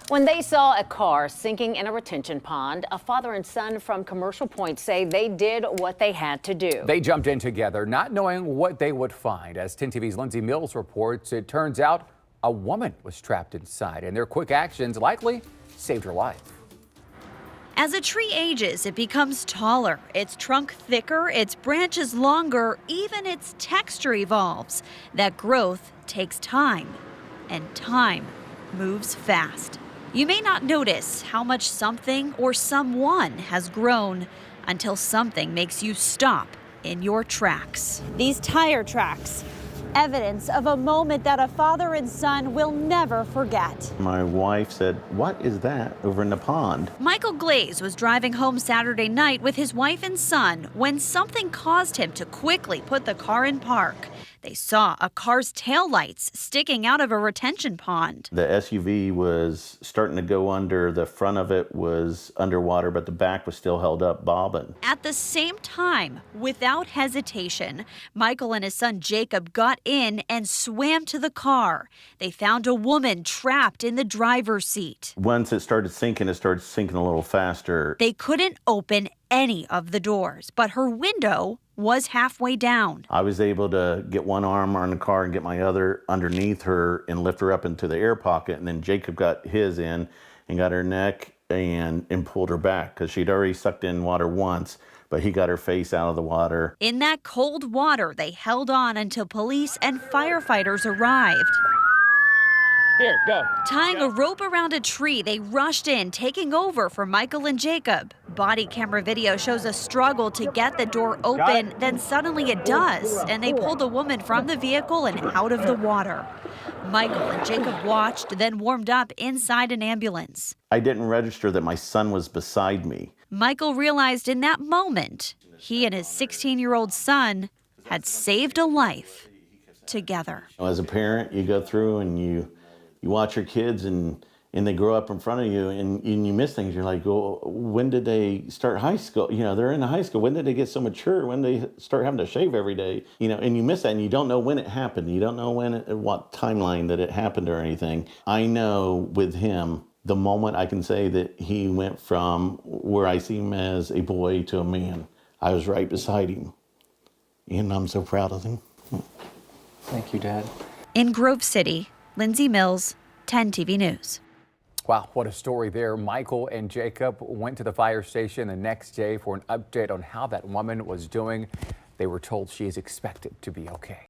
When they saw a car sinking in a retention pond, a father and son from Commercial Point say they did what they had to do. They jumped in together, not knowing what they would find. As 10 TV's Lindsay Mills reports, it turns out a woman was trapped inside, and their quick actions likely saved her life. As a tree ages, it becomes taller, its trunk thicker, its branches longer, even its texture evolves. That growth takes time, and time moves fast. You may not notice how much something or someone has grown until something makes you stop in your tracks. These tire tracks, evidence of a moment that a father and son will never forget. My wife said, "What is that over in the pond?" Michael Glaze was driving home Saturday night with his wife and son when something caused him to quickly put the car in park. They saw a car's taillights sticking out of a retention pond. The SUV was starting to go under. The front of it was underwater, but the back was still held up bobbing. At the same time, without hesitation, Michael and his son Jacob got in and swam to the car. They found a woman trapped in the driver's seat. Once it started sinking a little faster. They couldn't open any of the doors, but her window was halfway down. I was able to get one arm on the car and get my other underneath her and lift her up into the air pocket. And then Jacob got his in and got her neck and pulled her back because she'd already sucked in water once, but he got her face out of the water. In that cold water, they held on until police and firefighters arrived. Here, go. Tying a rope around a tree, they rushed in, taking over for Michael and Jacob. Body camera video shows a struggle to get the door open, then suddenly it does, and they pull the woman from the vehicle and out of the water. Michael and Jacob watched, then warmed up inside an ambulance. I didn't register that my son was beside me. Michael realized in that moment, he and his 16-year-old son had saved a life together. As a parent, you go through and you watch your kids and they grow up in front of you and you miss things. You're like, well, when did they start high school? You know, they're in high school. When did they get so mature? When did they start having to shave every day? You know, and you miss that and you don't know when it happened. You don't know what timeline that it happened or anything. I know with him, the moment I can say that he went from where I see him as a boy to a man, I was right beside him. And I'm so proud of him. Thank you, Dad. In Grove City, Lindsay Mills, 10 TV News. Wow, what a story there. Michael and Jacob went to the fire station the next day for an update on how that woman was doing. They were told she is expected to be okay.